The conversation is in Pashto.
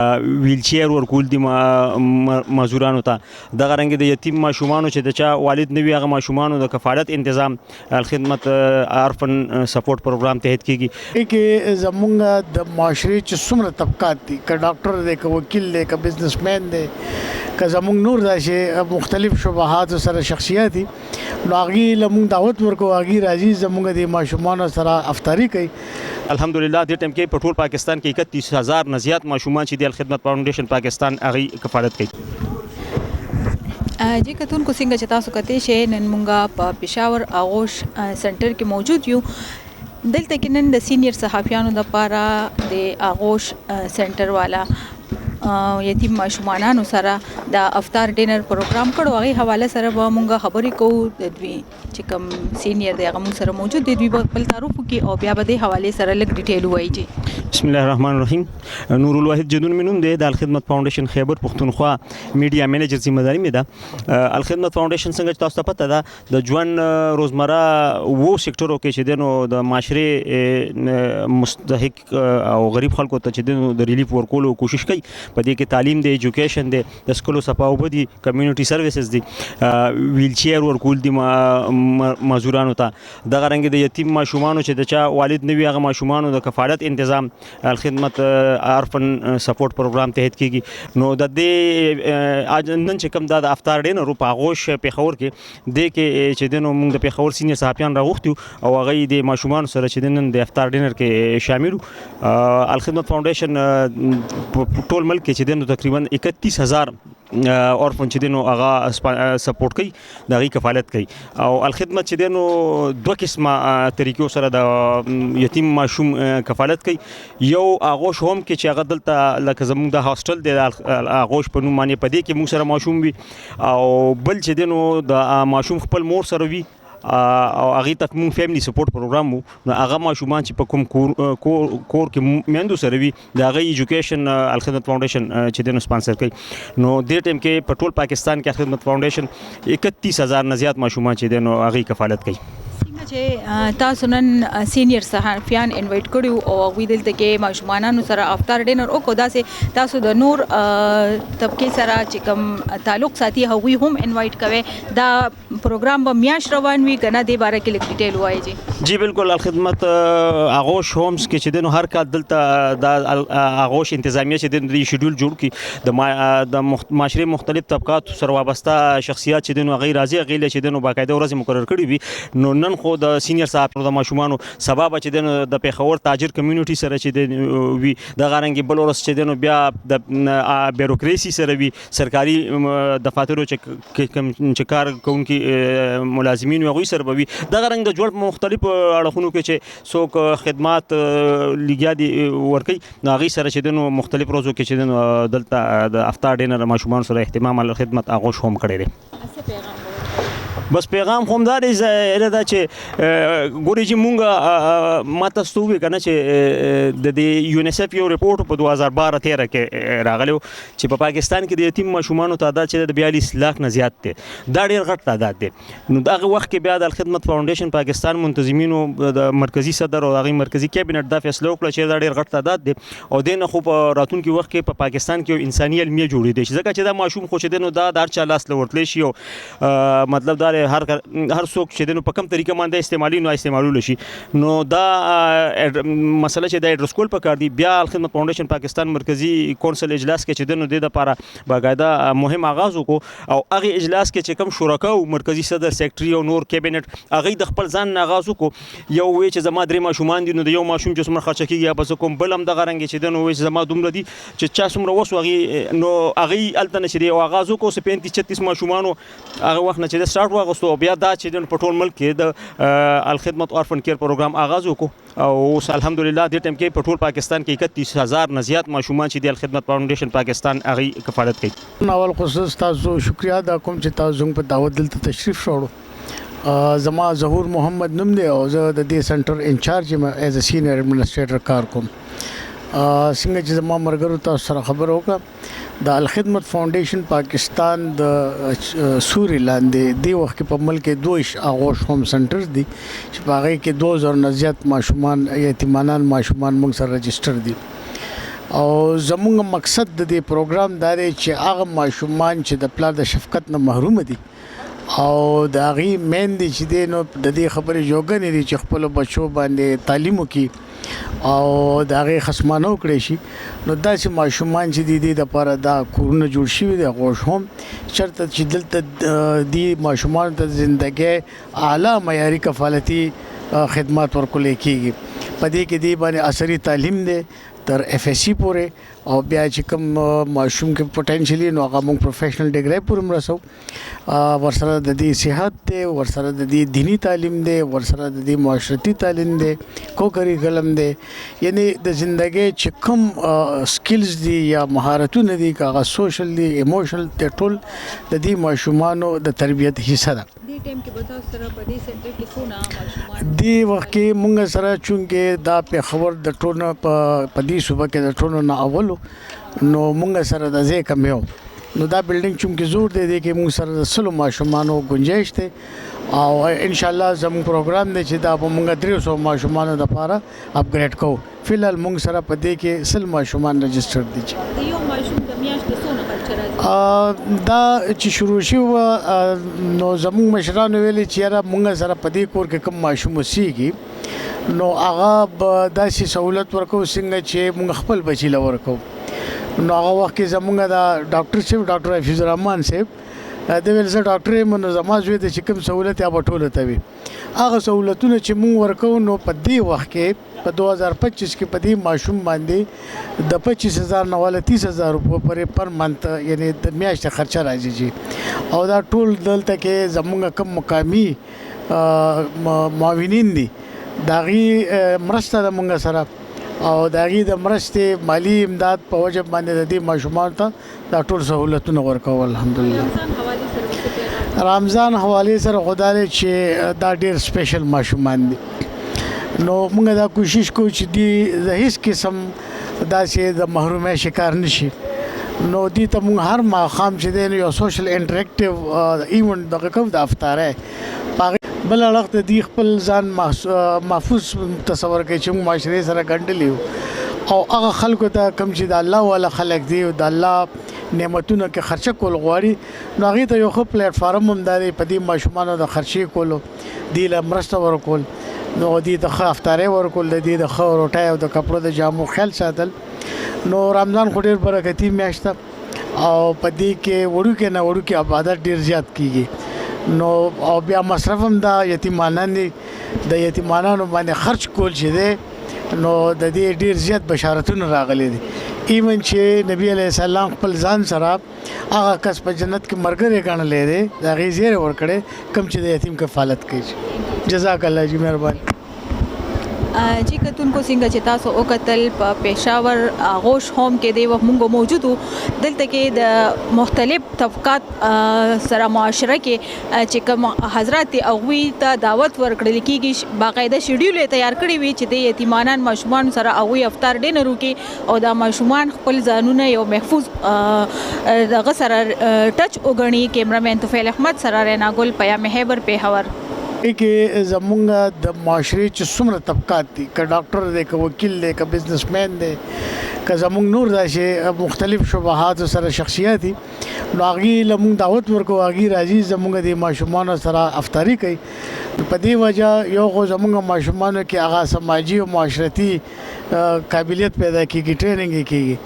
ویل چیر ورکول دي مزدورانو ته دغه رنګ د یتیم ماشومانو چې د چا والد نه وي هغه ماشومانو د کفالت تنظیم الخدمت عرفن سپورټ پروګرام تحت کیږي کې زمونږ د معاشري چې څومره طبقات دي که ډاکټر دی که وکیل دی که بزنسمین دی که زمونږ نور داسې مختلف شبهات سره شخصیت دي نو هغوی له مونږ دعوت ورکوو هغوی راځي زمونږ د ماشومانو سره افطاري کوي الحمدلله دې ټیم کې په ټول پاکستان کې 31000 نه زیات ماشومان چې د الخدمت فاونډیشن پاکستان هغه کفالت کوي جی کتونکو څنګه چې تاسو کتئ شئ نن مونږ په پېښور آغوش سنټر کې موجود یو دلته کې نن د سینیر صحافیانو لپاره د آغوش سنټر والا یتیم ماشومانانو سره د افطار ډینر پروګرام کړو هغې حواله سره به مونږ خبرې کوو د دوی چې کوم سینیر دی هغه مونږ سره موجود دی دوی به خپل تعارف وکړي او بیا به دې حوالې سره لږ ډیټیل ووایي جی بسم الله الرحمن الرحیم نور الواحد جدون مې نوم دی د الخدمت فاونډیشن خیبر پښتونخوا میډیا مینیجر ذمہ داري مې ده الخدمت فاونډیشن څنګه چې تاسو ته پته ده د ژوند روزمره وو سېکټرو کې چې دی نو د معاشرې مستحق او غریب خلکو ته چې دی د ریلیف ورکولو کوشش کوي په دې کې تعلیم دی ایجوکیشن دی د سکولو صفاوبه دي کمیونټي سرویسز دي ویل چیر ورکول دي مزدورانو ته دغه رنګ د یتیم ماشومانو چې د چا والد نه وي هغه ماشومانو د کفالت تنظیم الخدمت عرفن سپورټ پروګرام تحت کیږي نو د دې نن چې کوم د افطار ډینر په آغوش پیښور کې د کې چې د نو موږ د پیښور سینیر صحافیان راغوښتو او هغه د ماشومان سره چې نن د افطار ډینر کې شامل الخدمت فاونډیشن ټول ملک کې چې د نو تقریبا 31000 اورفن چې دینو هغه سپورټ کوي د هغې کفالت کوي او الخدمت چې دینو دوه قسمه طریقو سره د یتیم ماشوم کفالت کوي یو آغوش هوم کې چې هغه دلته لکه زموږ د هاسټل دی آغوش په نوم باندې په دې کې موږ سره ماشوم وي او بل چې دینو د ماشوم خپل مور سره وي او هغه ته موږ فیملی سپورټ پروګرام وو نو هغه ماشومان چې په کوم کور کې میندو سره وي د هغه ایجوکیشن الخدمت فاونډیشن چې دینو سپانسر کوي نو دې ټیم کې په ټول پاکستان کې الخدمت فاونډیشن 31000 نه زیات ماشومان چې دینو هغه کفالت کوي څنګه چې تاسو نن سینیر صحافیان انوایټ کړیو او هغوی دلته کې ماشومانانو سره افطار ډینر وکړو داسې تاسو د نور طبقې سره چې کوم تعلق ساتي هغوی هم انوایټ کوئ دا پروګرام به میاشت روان وي که نه دې باره کې لږ ډیټیل ووایي جی بالکل الخدمت آغوش هومز کې چې دی نو هر کال دلته د آغوش انتظامیه چې دی شیډول جوړ کړي د معاشرې مختلف طبقات سره وابسته شخصیات چې دی نو هغوی راځي هغوی له چې دی نو باقاعده ورځې مقرر کړي وي نو نن خو د سینیر صاحب د ماشومانو سبا به چې دی د پیښور تاجر کمیونټي سره چې دی وي دغه رنګې بل ورځ چې دی نو بیا د بیروکراسي سره وي سرکاري دفاترو چې کار کوونکي ملازمین هغوی سره به وي دغه رنګ د ژوند مختلفو اړخونو کې چې څوک خدمات لګیا دي ورکوي نو هغوی سره چې دی نو مختلف ورځو کې چې دی نو دلته د افطار ډینر ماشومانو سره اهتمام خدمت آغوش هم کړی دی بس پیغام هم دا دی دا چې ګورې چې مونږ ما تاسو ته ووایو که نه چې د یونیسف یو ریپورټ په 2012-13 کې راغلی چې په پاکستان کې د یتیم ماشومانو تعداد چې د 42 لاک نه زیات دی دا ډېر غټ تعداد دی نو دغه وخت کې بیا د الخدمت فاونډیشن پاکستان منتظمینو د مرکزي صدر او هغې مرکزي کابینټ دا فیصله وکړه چې دا ډېر غټ تعداد دی او دې نه خو په راتلونکي وخت کې په پاکستان کې یو انساني المیه جوړېدی شي ځکه چې دا ماشوم خو چې دی نو دا د هر چا لاس له ورتلی شي او مطلب دا هر څوک چې د په کوم طریقه باندې استعمالي نو استعمالول شي نو دا مسله چې د ایډرس کول پکار دی بیا الخدمت فاونډیشن پاکستان مرکزی کونسل اجلاس کې چې د لپاره باقاعده مهم آغاز وکړو او هغه اجلاس کې چې کوم شرکا او مرکزی صدر سیکرټري او نور کابینټ هغه د خپل ځان آغاز وکړو یو وی چې زما درې ماشومان دي نو د یو ماشوم چې څومره خرچه کیږي بس کوم بل هم دغه رنګ چې د نو وی چې زما دومره دي چې چا څومره وسو هغه نو هغه الته نشي او آغاز وکړو 35-36 ماشومانو هغه وخت نه چې سٹارټ واغستو بیا دا چې د پټول ملک کې د الخدمت عرفن کیر پروګرام آغاز وکړو او اوس الحمدلله دې ټیم کې په ټول پاکستان کې 31000 نه زیات ماشومان چې د الخدمت فاونډیشن پاکستان هغه کفالت کوي اول خصوص تاسو شکریا ادا کوم چې تاسو زموږ په دعوت دلته تشریف راوړو زما ظهور محمد نوم دی او زه د دې سنټر انچارج یم ایز ا سینیر ایڈمنسټریټر کار کوم څنګه چې زما مرګرو تاسو سره خبر وکړه د الخدمت فاونډیشن پاکستان د سوري لاندې دی وخت په ملک کې 2 آغوش هوم سنټرز دي چې په هغه کې 2000 نه زیات ماشومان یتیمانان ماشومان موږ سره رجسټر دي او زمونږ مقصد د دې پروګرام دا دی چې هغه ماشومان چې د پلار د شفقت نه محروم دي او د هغې مین دي چې دی نو د دې خبرې جوګنې دي چې خپلو بچو باندې تعلیم وکړي او د هغې خصمانه وکړی شي نو داسې ماشومان چې دي دې دپاره دا کورونه جوړ شوي دي غوښ هم چېرته چې دلته دې ماشومانو ته د زندګۍ اعلی معیاري کفالتي خدمات ورکولی کېږي په دې کې دې باندې عصري تعلیم دی تر FSC پورې او بیا چې کوم ماشوم کې پوتنشلی نو هغه موږ پروفیشنل ډیګري پورې مرسو ورسره د دې صحت دی ورسره د دې دینی تعلیم دی ورسره د دې معاشرتي تعلیم دی کوکریکلم دی یعنی د ژوندۍ چې کوم سکلز دي یا مهارتونه دي هغه سوشل دي ایموشنل د ټول د دې ماشومانو د تربیت حصہ ده دې ټیم کې به تاسو سره په دې سنټر کې څونه ماشومان دی وخت کې مونږ سره چونکې دا په خبر د ټولو په دې صوبه کې د ټولو نه اولو نو مونږ سره د ځای کم یو نو دا بلډینګ چونکې زور دی کې مونږ سره د سلو ماشومانو گنجائش دی او ان شاء الله زموږ پروګرام دی چې دا به مونږ 300 ماشومانو لپاره اپګریډ کوو فلحال مونږ سره په دې کې سل ماشومان رجسټر دي د یو ماشوم د میاشتې څونه خرچ راځي دا چې شروع شو نو زموږ مشرانو ویلي چې یاره مونږ سره په دې کور کې کوم ماشوم اوسېږي نو هغه به داسې سہولت ورکو څنګه چې مونږ خپل بچی له ورکو نو هغه وخت کې زموږ دا ډاکټر صاحب ډاکټر حفیظ الرحمن صاحب د ویل زه ډاکټر یم نو زما زوی د چې کوم سہولت یا به ټوله ته وي هغه سہولتونه چې مونږ ورکو نو په دې وخت کې په 2025 کې په دې ماشوم باندې د 25,000 نه والا 30,000 روپیو پورې پر منت یعنی د میاشتې خرچه راځي جی او دا ټول دلته کې زموږ کم مقامی معاونین دي داغي مرسته د مونږ سره او داغي د مرستې مالی امداد په وجه باندې د دې ماشومان ته دا ټول سہولتونه ورکول الحمدلله رمضان حواله سره خدای چې دا ډیر سپیشل ماشومان دي نو موږ دا کوشش کوو چې دی د هیڅ قسم دا چې د محرومۍ شکار نشي نو دي ته موږ هر ماښام چې دی یو سوشل انټریکټیو ایونت دغه کوم د افطاره بل وخت دی خپل ځان محفوظ تصور کوي چې موږ معاشرې سره ګنډلی او هغه خلکو ته کم چې د الله والا خلک دی او د الله نعمتونو کې خرچه کول غواړي نو هغې ته یو ښه پلیټ فارم هم دی په دې ماشومانو د خرچې کولو دې له مرسته ورکول نو دې د ښه افطارۍ ورکول د دې د ښه روټۍ او د کپړو د جامو خیال ساتل نو رمضان خو ډېر برکتي میاشت ده او په دې کې وړوکې نه وړوکې عبادت ډېر زیات کیږي نو او بیا مصرف هم دا یتیمانان دي د یتیمانانو باندې خرچ کول چې دی نو د دې ډیر زیات بشارتونه راغلي دي ایون چې نبی علیہ السلام خپل ځان سره هغه کس په جنت کې مرګره ګڼلې دي دا غي زیره ور کړې کم چې د یتیم کفالت کوي جزاک الله جی مهرباني جی کتونکو څنګه چې تاسو او قتل په پېښور آغوش هوم کې دی ومنګو موجودو دلته کې د مختلف طبقات سره معاشره کې چې کوم حضرات اووی ته دعوت ورکړل کېږي باقاعده شیډیول تیار کړی وي چې د یتیمانان ماشومان سره اووی افطار ډینر وکړي او د ماشومان خپل ځانونه یو محفوظ دغه سره ټچ وګڼي کیمرامین توفیل احمد سره رینا ګل پیام خیبر پېښور کې زمونږ د معاشرې چې څومره طبقات دي که ډاکټر دی که وکیل دی که بزنسمین دی که زمونږ نور داسې مختلف شبهات سره شخصیت دي نو هغې له مونږ دعوت ورکوو هغې راځي زمونږ د ماشومانو سره افطاري کوي په دې وجه یو خو زمونږ ماشومانو کې هغه سماجي او معاشرتي قابلیت پیدا کېږي ټریننګ یې کېږي